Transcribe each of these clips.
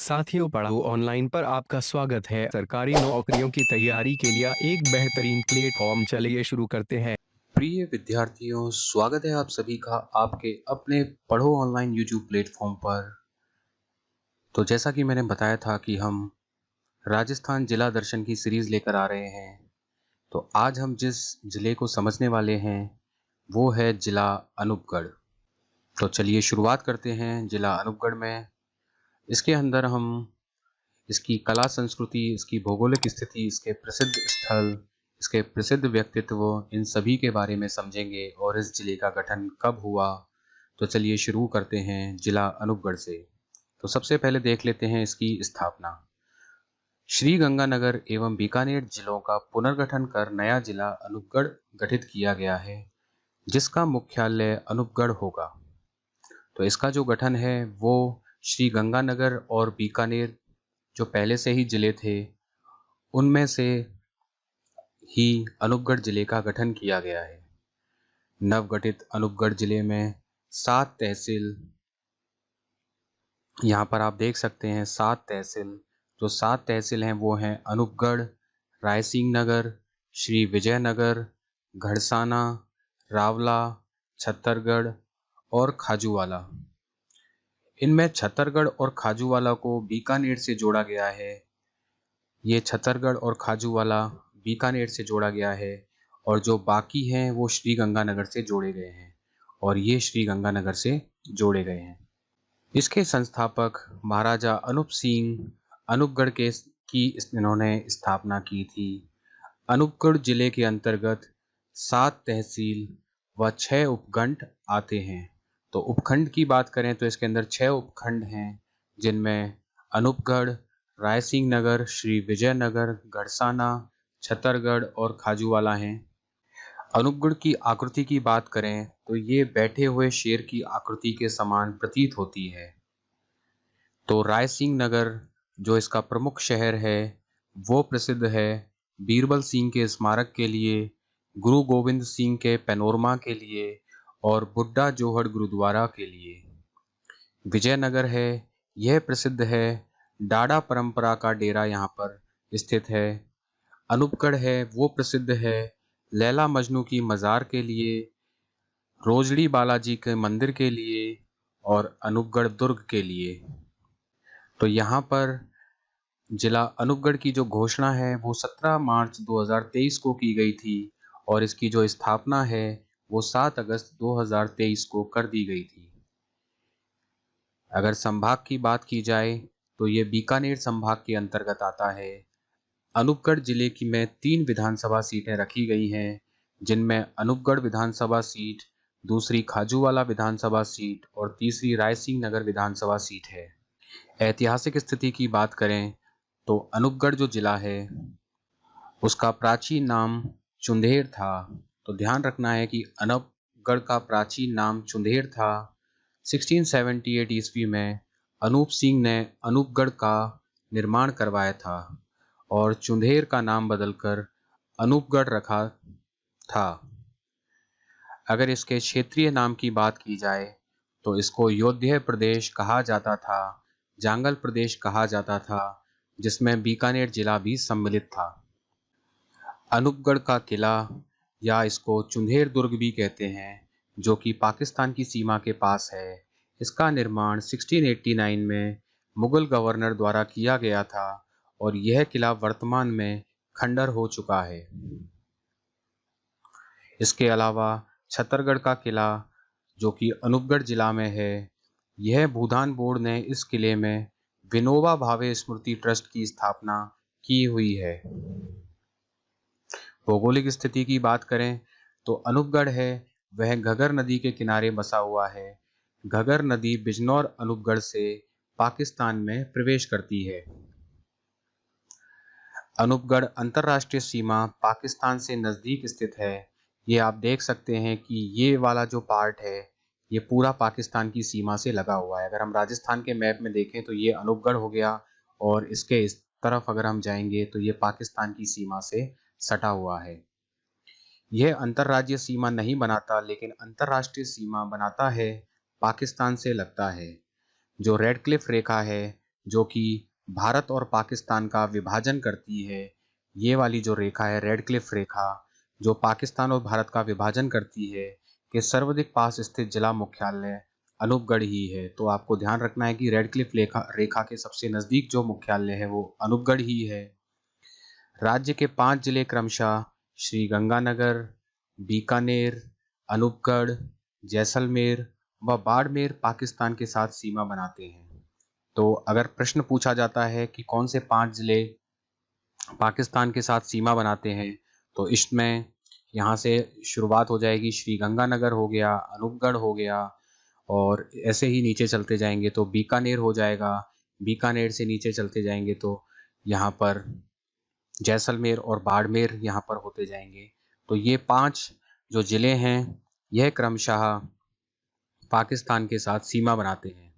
साथियों, पढ़ाओ ऑनलाइन पर आपका स्वागत है। सरकारी नौकरियों की तैयारी के लिए एक बेहतरीन प्लेटफॉर्म, चलिए शुरू करते हैं। प्रिय विद्यार्थियों, स्वागत है आप सभी का आपके अपने पढ़ो ऑनलाइन यूट्यूब प्लेटफॉर्म पर। तो जैसा कि मैंने बताया था कि हम राजस्थान जिला दर्शन की सीरीज लेकर आ रहे हैं। तो आज हम जिस जिले को समझने वाले हैं वो है जिला अनूपगढ़। तो चलिए शुरुआत करते हैं जिला अनूपगढ़ में। इसके अंदर हम इसकी कला संस्कृति, इसकी भौगोलिक स्थिति, इसके प्रसिद्ध स्थल, इसके प्रसिद्ध व्यक्तित्व, इन सभी के बारे में समझेंगे और इस जिले का गठन कब हुआ। तो चलिए शुरू करते हैं जिला अनूपगढ़ से। तो सबसे पहले देख लेते हैं इसकी स्थापना। श्री गंगानगर एवं बीकानेर जिलों का पुनर्गठन कर नया जिला अनूपगढ़ गठित किया गया है, जिसका मुख्यालय अनूपगढ़ होगा। तो इसका जो गठन है वो श्री गंगानगर और बीकानेर, जो पहले से ही जिले थे, उनमें से ही अनूपगढ़ जिले का गठन किया गया है। नवगठित अनूपगढ़ जिले में 7 तहसील, यहाँ पर आप देख सकते हैं 7 तहसील। जो 7 तहसील हैं वो हैं अनूपगढ़, रायसिंह नगर, श्री विजयनगर, घड़साना, रावला, छत्तरगढ़ और खाजूवाला। इनमें छत्तरगढ़ और खाजूवाला को बीकानेर से जोड़ा गया है। ये छत्तरगढ़ और खाजूवाला बीकानेर से जोड़ा गया है और जो बाकी हैं वो श्री गंगानगर से जोड़े गए हैं और ये श्री गंगानगर से जोड़े गए हैं। इसके संस्थापक महाराजा अनूप सिंह अनूपगढ़ की इन्होंने स्थापना की थी। अनूपगढ़ जिले के अंतर्गत 7 तहसील व 6 उपखंड आते हैं। तो उपखंड की बात करें तो इसके अंदर 6 उपखंड हैं, जिनमें अनूपगढ़, रायसिंह नगर, श्री विजयनगर, घड़साना, छत्तरगढ़ और खाजूवाला हैं। अनूपगढ़ की आकृति की बात करें तो ये बैठे हुए शेर की आकृति के समान प्रतीत होती है। तो रायसिंह नगर, जो इसका प्रमुख शहर है, वो प्रसिद्ध है बीरबल सिंह के स्मारक के लिए, गुरु गोविंद सिंह के पैनोरमा के लिए और बुड्ढा जोहड़ गुरुद्वारा के लिए। विजयनगर है, यह प्रसिद्ध है, डाडा परंपरा का डेरा यहाँ पर स्थित है। अनूपगढ़ है वो प्रसिद्ध है लैला मजनू की मज़ार के लिए, रोजड़ी बालाजी के मंदिर के लिए और अनूपगढ़ दुर्ग के लिए। तो यहाँ पर जिला अनूपगढ़ की जो घोषणा है वो 17 मार्च 2023 को की गई थी और इसकी जो स्थापना है वो 7 अगस्त 2023 को कर दी गई थी। अगर संभाग की बात की जाए तो ये बीकानेर संभाग के अंतर्गत आता है। अनूपगढ़ जिले की में 3 विधानसभा सीटें रखी गई हैं, जिनमें अनूपगढ़ विधानसभा सीट, दूसरी खाजूवाला विधानसभा सीट और तीसरी रायसिंह नगर विधानसभा सीट है। ऐतिहासिक स्थिति की बात करें तो अनूपगढ़ जो जिला है उसका प्राचीन नाम चुंदेर था। तो ध्यान रखना है कि अनूपगढ़ का प्राचीन नाम चुंदेर था। 1678 ईस्वी में अनूप सिंह ने अनूपगढ़ का निर्माण करवाया था और चुंदेर का नाम बदलकर अनूपगढ़ रखा था। अगर इसके क्षेत्रीय नाम की बात की जाए तो इसको योध्य प्रदेश कहा जाता था, जांगल प्रदेश कहा जाता था, जिसमें बीकानेर जिला भी सम्मिलित था। अनूपगढ़ का किला, या इसको चुंदेर दुर्ग भी कहते हैं, जो कि पाकिस्तान की सीमा के पास है, इसका निर्माण 1689 में मुगल गवर्नर द्वारा किया गया था और यह किला वर्तमान में खंडर हो चुका है। इसके अलावा छत्तरगढ़ का किला, जो कि अनूपगढ़ जिला में है, यह भूदान बोर्ड ने इस किले में विनोबा भावे स्मृति ट्रस्ट की स्थापना की हुई है। भौगोलिक स्थिति की बात करें तो अनूपगढ़ है वह घगर नदी के किनारे बसा हुआ है। घगर नदी बिजनौर अनूपगढ़ से पाकिस्तान में प्रवेश करती है। अनूपगढ़ अंतर्राष्ट्रीय सीमा पाकिस्तान से नज़दीक स्थित है। ये आप देख सकते हैं कि ये वाला जो पार्ट है ये पूरा पाकिस्तान की सीमा से लगा हुआ है। अगर हम राजस्थान के मैप में देखें तो ये अनूपगढ़ हो गया और इसके इस तरफ अगर हम जाएंगे तो ये पाकिस्तान की सीमा से सटा हुआ है। यह अंतर्राज्यीय सीमा नहीं बनाता, लेकिन अंतर्राष्ट्रीय सीमा बनाता है, पाकिस्तान से लगता है। जो रेड क्लिफ रेखा है जो कि भारत और पाकिस्तान का विभाजन करती है। ये वाली जो रेखा है, रेड क्लिफ रेखा, जो पाकिस्तान और भारत का विभाजन करती है, के सर्वाधिक पास स्थित जिला मुख्यालय अनूपगढ़ ही है। तो आपको ध्यान रखना है कि रेड क्लिफ रेखा के सबसे नजदीक जो मुख्यालय है वो अनूपगढ़ ही है। राज्य के 5 जिले क्रमशः श्री गंगानगर, बीकानेर, अनूपगढ़, जैसलमेर व बाड़मेर पाकिस्तान के साथ सीमा बनाते हैं। तो अगर प्रश्न पूछा जाता है कि कौन से 5 जिले पाकिस्तान के साथ सीमा बनाते हैं, तो इसमें यहाँ से शुरुआत हो जाएगी। श्री गंगानगर हो गया, अनूपगढ़ हो गया, और ऐसे ही नीचे चलते जाएंगे तो बीकानेर हो जाएगा। बीकानेर से नीचे चलते जाएंगे तो यहाँ पर जैसलमेर और बाड़मेर यहाँ पर होते जाएंगे। तो ये 5 जो जिले हैं, यह क्रमशः पाकिस्तान के साथ सीमा बनाते हैं।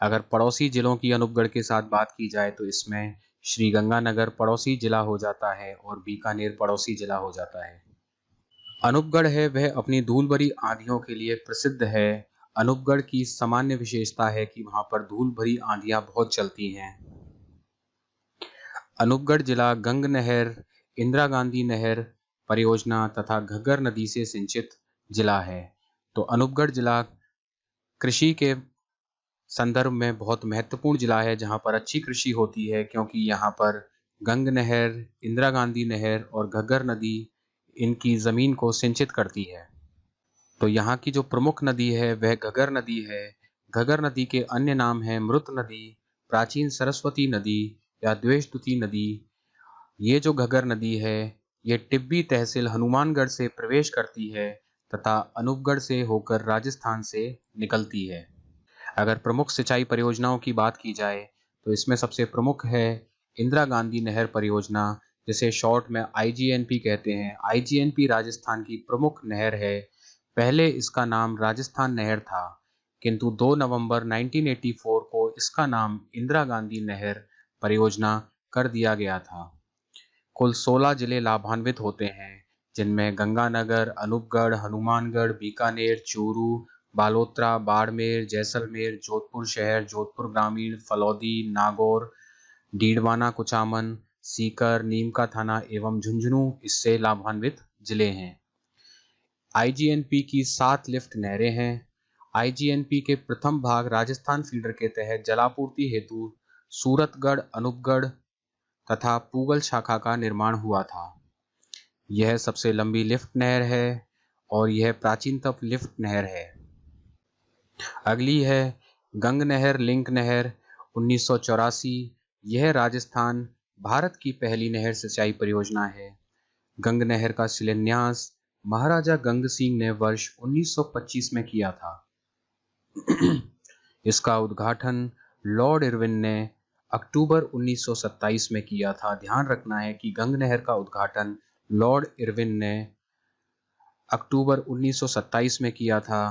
अगर पड़ोसी जिलों की अनूपगढ़ के साथ बात की जाए तो इसमें श्री गंगानगर पड़ोसी जिला हो जाता है और बीकानेर पड़ोसी जिला हो जाता है। अनूपगढ़ है वह अपनी धूल भरी आंधियों के लिए प्रसिद्ध है। अनूपगढ़ की सामान्य विशेषता है कि वहां पर धूल भरी आंधियां बहुत चलती हैं। अनूपगढ़ जिला गंग नहर, इंदिरा गांधी नहर परियोजना तथा घग्गर नदी से सिंचित जिला है। तो अनूपगढ़ जिला कृषि के संदर्भ में बहुत महत्वपूर्ण जिला है, जहां पर अच्छी कृषि होती है, क्योंकि यहाँ पर गंग नहर, इंदिरा गांधी नहर और घग्गर नदी इनकी जमीन को सिंचित करती है। तो यहाँ की जो प्रमुख नदी है वह घग्गर नदी है। घग्गर नदी के अन्य नाम हैं मृत नदी, प्राचीन सरस्वती नदी या द्वेषदुती नदी। ये जो घग्गर नदी है, ये टिब्बी तहसील हनुमानगढ़ से प्रवेश करती है तथा अनूपगढ़ से होकर राजस्थान से निकलती है। अगर प्रमुख सिंचाई परियोजनाओं की बात की जाए तो इसमें सबसे प्रमुख है इंदिरा गांधी नहर परियोजना, जिसे शॉर्ट में आईजीएनपी कहते हैं। आईजीएनपी राजस्थान की प्रमुख नहर है। पहले इसका नाम राजस्थान नहर था, किंतु 2 नवंबर 1984 को इसका नाम इंदिरा गांधी नहर परियोजना कर दिया गया था। कुल 16 जिले लाभान्वित होते हैं, जिनमें गंगानगर, अनूपगढ़, हनुमानगढ़, बीकानेर, चूरू, बालोतरा, बाड़मेर, जैसलमेर, जोधपुर शहर, जोधपुर ग्रामीण, फलौदी, नागौर, डीडवाना, कुचामन, सीकर, नीम का थाना एवं झुंझुनू इससे लाभान्वित जिले हैं। आईजीएनपी की 7 लिफ्ट नहरें हैं। आईजीएनपी के प्रथम भाग राजस्थान फीडर के तहत जलापूर्ति हेतु सूरतगढ़, अनूपगढ़ तथा पूगल शाखा का निर्माण हुआ था। यह सबसे लंबी लिफ्ट नहर है और यह प्राचीनतम लिफ्ट नहर है। अगली है गंग नहर लिंक नहर 1984। यह राजस्थान भारत की पहली नहर सिंचाई परियोजना है। गंग नहर का शिलान्यास महाराजा गंग सिंह ने वर्ष 1925 में किया था। इसका उद्घाटन लॉर्ड इरविन ने अक्टूबर 1927 में किया था। ध्यान रखना है कि गंग नहर का उद्घाटन लॉर्ड इरविन ने अक्टूबर 1927 में किया था।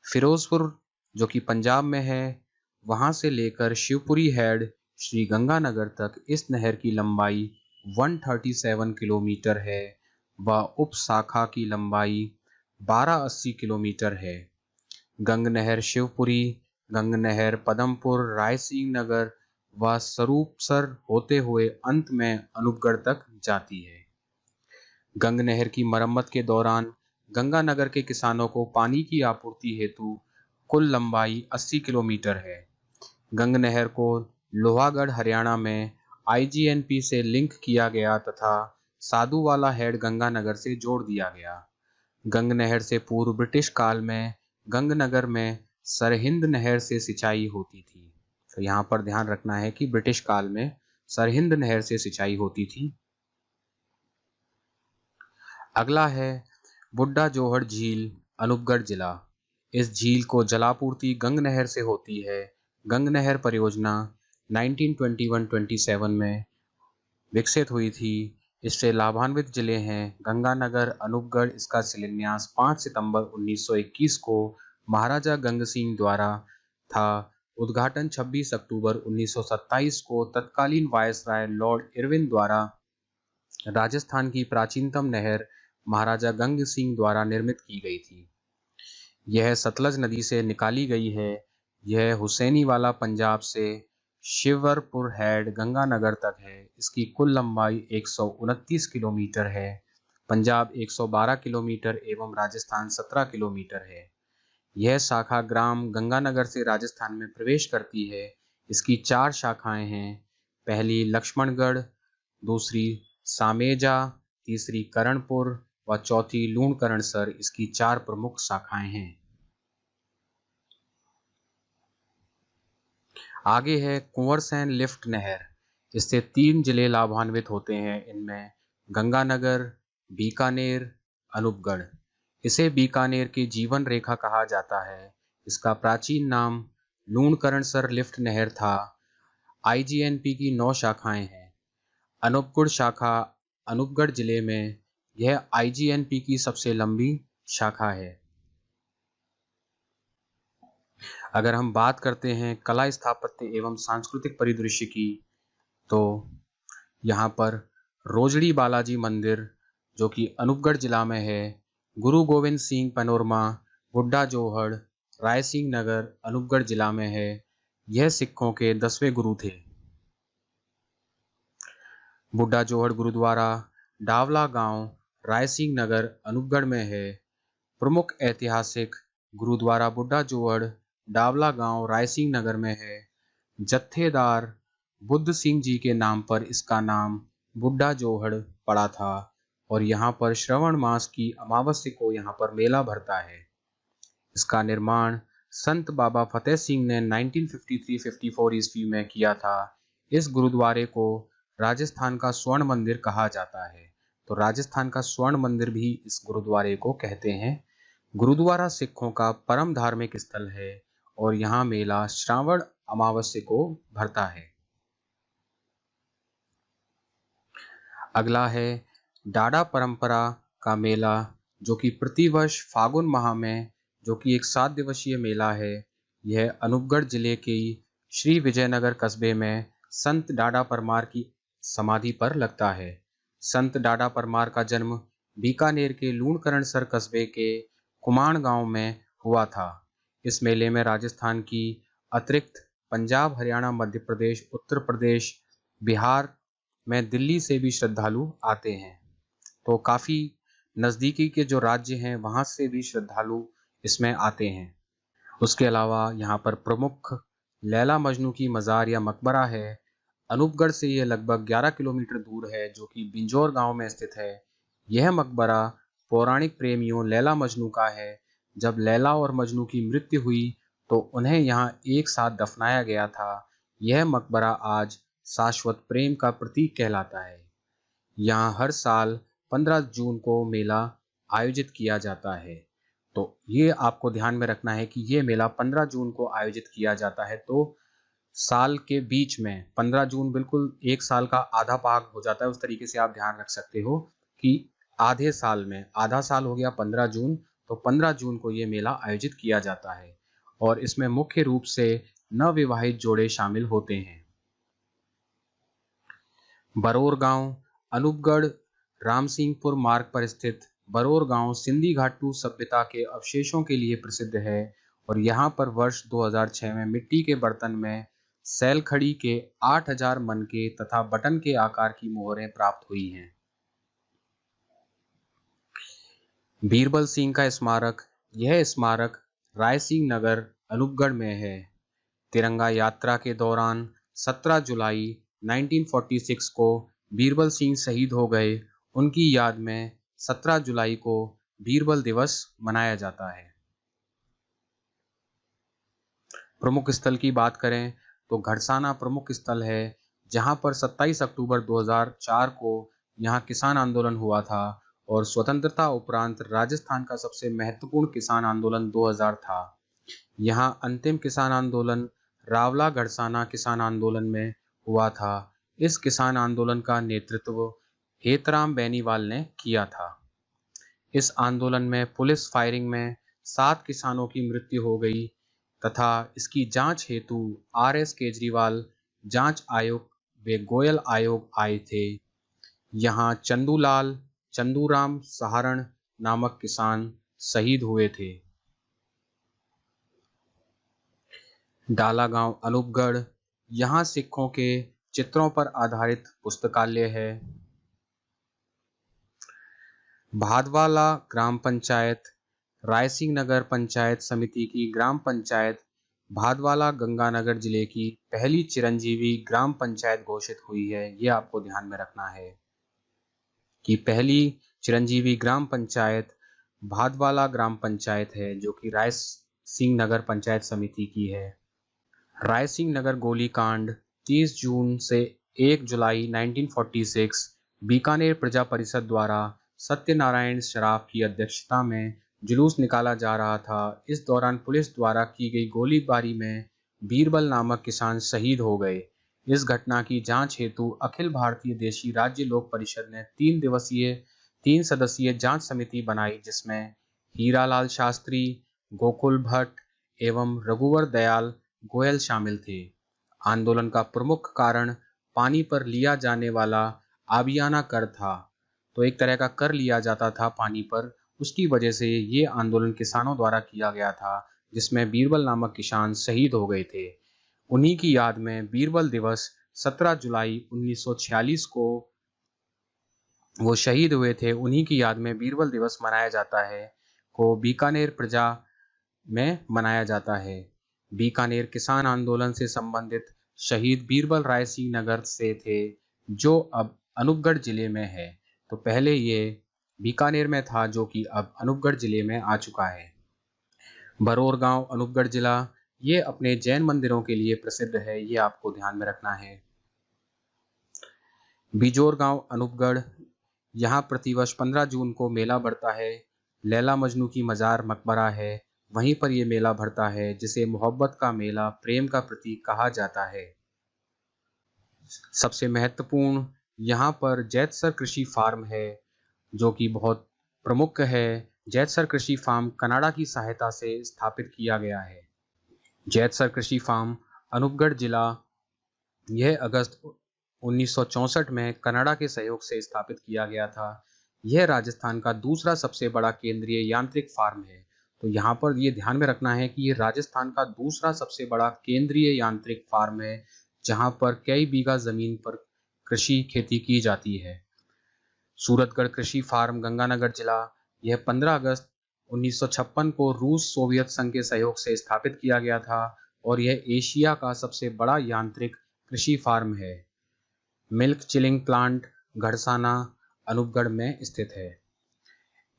फिरोजपुर जो कि पंजाब में है, वहां से लेकर शिवपुरी हेड श्री गंगानगर तक इस नहर की लंबाई 137 किलोमीटर है व उप शाखा की लंबाई 1280 किलोमीटर है। गंग नहर शिवपुरी, गंग नहर पदमपुर, रायसिंह नगर व स्वरूपसर होते हुए अंत में अनूपगढ़ तक जाती है। गंग नहर की मरम्मत के दौरान गंगानगर के किसानों को पानी की आपूर्ति हेतु कुल लंबाई 80 किलोमीटर है। गंग नहर को लोहागढ़ हरियाणा में आईजीएनपी से लिंक किया गया तथा साधुवाला हेड गंगानगर से जोड़ दिया गया। गंग नहर से पूर्व ब्रिटिश काल में गंगनगर में सरहिंद नहर से सिंचाई होती थी। तो यहाँ पर ध्यान रखना है कि ब्रिटिश काल में सरहिंद नहर से सिंचाई होती थी। अगला है बुड्ढा जोहड़ झील, अनूपगढ़ जिला। इस झील को जलापूर्ति गंग नहर से होती है। गंग नहर परियोजना 1921-27 में विकसित हुई थी। इससे लाभान्वित जिले हैं गंगानगर, अनूपगढ़। इसका शिलान्यास 5 सितंबर 1921 को महाराजा गंग सिंह द्वारा था। उद्घाटन 26 अक्टूबर 1927 को तत्कालीन वायसराय लॉर्ड इरविन द्वारा राजस्थान की प्राचीनतम नहर महाराजा गंग सिंह द्वारा निर्मित की गई थी। यह सतलज नदी से निकाली गई है। यह हुसैनीवाला पंजाब से शिवरपुर हेड गंगानगर तक है। इसकी कुल लंबाई 129 किलोमीटर है। पंजाब 112 किलोमीटर एवं राजस्थान 17 किलोमीटर है। यह शाखा ग्राम गंगानगर से राजस्थान में प्रवेश करती है। इसकी 4 शाखाएं हैं। पहली लक्ष्मणगढ़, दूसरी सामेजा, तीसरी करणपुर व चौथी लूणकरणसर। इसकी 4 प्रमुख शाखाएं हैं। आगे है कुंवरसैन लिफ्ट नहर। इससे 3 जिले लाभान्वित होते हैं। इनमें गंगानगर, बीकानेर, अनूपगढ़। इसे बीकानेर की जीवन रेखा कहा जाता है। इसका प्राचीन नाम लूणकरणसर लिफ्ट नहर था। आईजीएनपी की 9 शाखाएं हैं। अनूपगढ़ शाखा अनूपगढ़ जिले में, यह आईजीएनपी की सबसे लंबी शाखा है। अगर हम बात करते हैं कला, स्थापत्य एवं सांस्कृतिक परिदृश्य की, तो यहाँ पर रोजड़ी बालाजी मंदिर जो कि अनूपगढ़ जिला में है, गुरु गोविंद सिंह पैनोरमा बुड्ढा जोहड़ रायसिंह नगर अनूपगढ़ जिला में है। यह सिखों के 10वें गुरु थे। बुड्ढा जोहड़ गुरुद्वारा डावला गांव रायसिंह नगर अनूपगढ़ में है। प्रमुख ऐतिहासिक गुरुद्वारा बुड्ढा जोहड़ डावला गांव रायसिंह नगर में है। जत्थेदार बुद्ध सिंह जी के नाम पर इसका नाम बुड्ढा जोहड़ पड़ा था और यहाँ पर श्रवण मास की अमावस्या को यहाँ पर मेला भरता है। इसका निर्माण संत बाबा फतेह सिंह ने 1953-54 ईस्वी में किया था। इस गुरुद्वारे को राजस्थान का स्वर्ण मंदिर कहा जाता है। तो राजस्थान का स्वर्ण मंदिर भी इस गुरुद्वारे को कहते हैं। गुरुद्वारा सिखों का परम धार्मिक स्थल है और यहाँ मेला श्रावण अमावस्या को भरता है। अगला है डाडा परंपरा का मेला, जो कि प्रतिवर्ष फागुन माह में, जो कि एक 7 दिवसीय मेला है। यह अनूपगढ़ जिले के श्री विजयनगर कस्बे में संत डाडा परमार की समाधि पर लगता है। संत डाडा परमार का जन्म बीकानेर के लूणकरणसर कस्बे के कुमाण गांव में हुआ था। इस मेले में राजस्थान की अतिरिक्त पंजाब, हरियाणा, मध्य प्रदेश, उत्तर प्रदेश, बिहार में दिल्ली से भी श्रद्धालु आते हैं। तो काफ़ी नज़दीकी के जो राज्य हैं वहाँ से भी श्रद्धालु इसमें आते हैं। उसके अलावा यहाँ पर प्रमुख लैला मजनू की मज़ार या मकबरा है। अनूपगढ़ से यह लगभग 11 किलोमीटर दूर है, जो कि बिंजौर गांव में स्थित है। यह मकबरा पौराणिक प्रेमियों लैला मजनू का है। जब लैला और मजनू की मृत्यु हुई तो उन्हें यहाँ एक साथ दफनाया गया था। यह मकबरा आज शाश्वत प्रेम का प्रतीक कहलाता है। यहाँ हर साल 15 जून को मेला आयोजित किया जाता है। तो ये आपको ध्यान में रखना है कि ये मेला 15 जून को आयोजित किया जाता है। तो साल के बीच में 15 जून बिल्कुल एक साल का आधा भाग हो जाता है। उस तरीके से आप ध्यान रख सकते हो कि आधे साल में आधा साल हो गया 15 जून, तो 15 जून को ये मेला आयोजित किया जाता है और इसमें मुख्य रूप से नवविवाहित जोड़े शामिल होते हैं। बरौर गांव अनूपगढ़ रामसिंहपुर मार्ग पर स्थित बरौर गांव सिंधी घाटू सभ्यता के अवशेषों के लिए प्रसिद्ध है और यहाँ पर वर्ष 2006 में मिट्टी के बर्तन में सैलखड़ी के 8000 मन के तथा बटन के आकार की मोहरें प्राप्त हुई हैं। बीरबल सिंह का स्मारक, यह स्मारक रायसिंह नगर अनूपगढ़ में है। तिरंगा यात्रा के दौरान 17 जुलाई 1946 को बीरबल सिंह शहीद हो गए। उनकी याद में 17 जुलाई को बीरबल दिवस मनाया जाता है। प्रमुख स्थल की बात करें तो घड़साना प्रमुख स्थल है, जहां पर 27 अक्टूबर 2004 को यहां किसान आंदोलन हुआ था और स्वतंत्रता उपरांत राजस्थान का सबसे महत्वपूर्ण किसान आंदोलन 2000 था। यहां अंतिम किसान आंदोलन रावला घड़साना किसान आंदोलन में हुआ था। इस किसान आंदोलन का नेतृत्व हेतराम बेनीवाल ने किया था। इस आंदोलन में पुलिस फायरिंग में 7 किसानों की मृत्यु हो गई तथा इसकी जांच हेतु आरएस केजरीवाल जांच आयोग व गोयल आयोग आए थे। यहाँ चंदूलाल चंदूराम सहारण नामक किसान शहीद हुए थे। डाला गांव अनूपगढ़, यहाँ सिखों के चित्रों पर आधारित पुस्तकालय है। भादवाला ग्राम पंचायत रायसिंह नगर पंचायत समिति की ग्राम पंचायत भादवाला गंगानगर जिले की पहली चिरंजीवी ग्राम पंचायत घोषित हुई है। ये आपको ध्यान में रखना है कि पहली चिरंजीवी ग्राम पंचायत भादवाला ग्राम पंचायत है, जो कि रायसिंह नगर पंचायत समिति की है। रायसिंह नगर गोलीकांड 30 जून से 1 जुलाई 1946 बीकानेर प्रजा परिषद द्वारा सत्यनारायण शराफ की अध्यक्षता में जुलूस निकाला जा रहा था। इस दौरान पुलिस द्वारा की गई गोलीबारी में बीरबल नामक किसान शहीद हो गए। इस घटना की जांच हेतु अखिल भारतीय देशी राज्य लोक परिषद ने 3 सदस्यीय जांच समिति बनाई, जिसमें हीरालाल शास्त्री, गोकुल भट्ट एवं रघुवर दयाल गोयल शामिल थे। आंदोलन का प्रमुख कारण पानी पर लिया जाने वाला आबियाना कर था। तो एक तरह का कर लिया जाता था पानी पर, उसकी वजह से ये आंदोलन किसानों द्वारा किया गया था, जिसमें बीरबल नामक किसान शहीद हो गए थे। उन्हीं की याद में बीरबल दिवस 17 जुलाई 1946 को वो शहीद हुए थे, उन्हीं की याद में बीरबल दिवस मनाया जाता है, को बीकानेर प्रजा में मनाया जाता है। बीकानेर किसान आंदोलन से संबंधित शहीद बीरबल रायसिंह नगर से थे, जो अब अनूपगढ़ जिले में है। तो पहले ये बीकानेर में था, जो कि अब अनूपगढ़ जिले में आ चुका है। बरौर गांव अनूपगढ़ जिला ये अपने जैन मंदिरों के लिए प्रसिद्ध है, ये आपको ध्यान में रखना है। बिजोर गांव अनूपगढ़, यहाँ प्रतिवर्ष 15 जून को मेला बढ़ता है। लैला मजनू की मजार मकबरा है, वहीं पर यह मेला भरता है, जिसे मोहब्बत का मेला, प्रेम का प्रतीक कहा जाता है। सबसे महत्वपूर्ण यहाँ पर जैतसर कृषि फार्म है, जो कि बहुत प्रमुख है। जैतसर कृषि फार्म कनाडा की सहायता से स्थापित किया गया है। जैतसर कृषि फार्म अनूपगढ़ जिला यह अगस्त 1964 में कनाडा के सहयोग से स्थापित किया गया था। यह राजस्थान का दूसरा सबसे बड़ा केंद्रीय यांत्रिक फार्म है। तो यहाँ पर यह ध्यान में रखना है कि यह राजस्थान का दूसरा सबसे बड़ा केंद्रीय यांत्रिक फार्म है, जहाँ पर कई बीघा जमीन पर कृषि खेती की जाती है। सूरतगढ़ कृषि फार्म गंगानगर जिला यह 15 अगस्त 1956 को रूस सोवियत संघ के सहयोग से स्थापित किया गया था, और यह एशिया का सबसे बड़ा यांत्रिक कृषि फार्म है। Milk chilling plant Gharsana Anupgarh में स्थित है।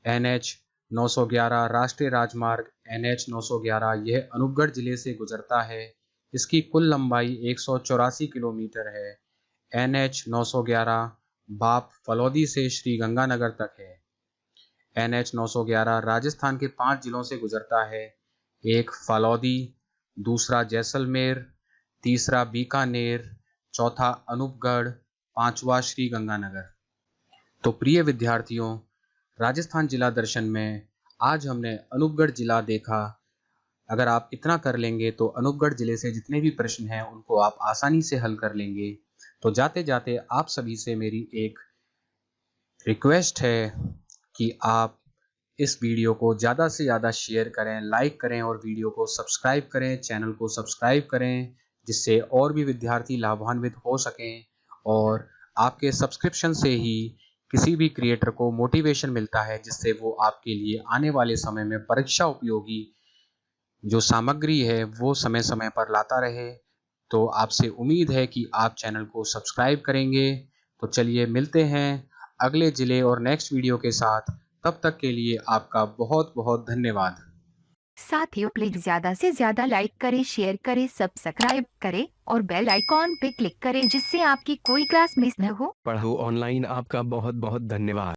NH 911 राष्ट्रीय राजमार्ग NH 911 यह अनूपगढ़ जिले से गुजरता है। इसकी कुल लंबाई 184 किलोमीटर है। NH 911 बाप फलौदी से श्री गंगानगर तक है। NH 911 राजस्थान के 5 जिलों से गुजरता है। एक फलौदी, दूसरा जैसलमेर, तीसरा बीकानेर, चौथा अनूपगढ़, पांचवा श्री गंगानगर। तो प्रिय विद्यार्थियों, राजस्थान जिला दर्शन में आज हमने अनूपगढ़ जिला देखा। अगर आप इतना कर लेंगे तो अनूपगढ़ जिले से जितने भी प्रश्न हैं उनको आप आसानी से हल कर लेंगे। तो जाते जाते आप सभी से मेरी एक रिक्वेस्ट है कि आप इस वीडियो को ज़्यादा से ज़्यादा शेयर करें, लाइक करें और वीडियो को सब्सक्राइब करें, चैनल को सब्सक्राइब करें, जिससे और भी विद्यार्थी लाभान्वित हो सकें। और आपके सब्सक्रिप्शन से ही किसी भी क्रिएटर को मोटिवेशन मिलता है, जिससे वो आपके लिए आने वाले समय में परीक्षा उपयोगी जो सामग्री है वो समय समय पर लाता रहे। तो आपसे उम्मीद है कि आप चैनल को सब्सक्राइब करेंगे। तो चलिए मिलते हैं अगले जिले और नेक्स्ट वीडियो के साथ। तब तक के लिए आपका बहुत बहुत धन्यवाद। साथियों, प्लीज ज्यादा से ज्यादा लाइक करें, शेयर करें, सब्सक्राइब करें और बेल आइकॉन पे क्लिक करें, जिससे आपकी कोई क्लास मिस न हो। पढ़ो ऑनलाइन आपका बहुत बहुत धन्यवाद।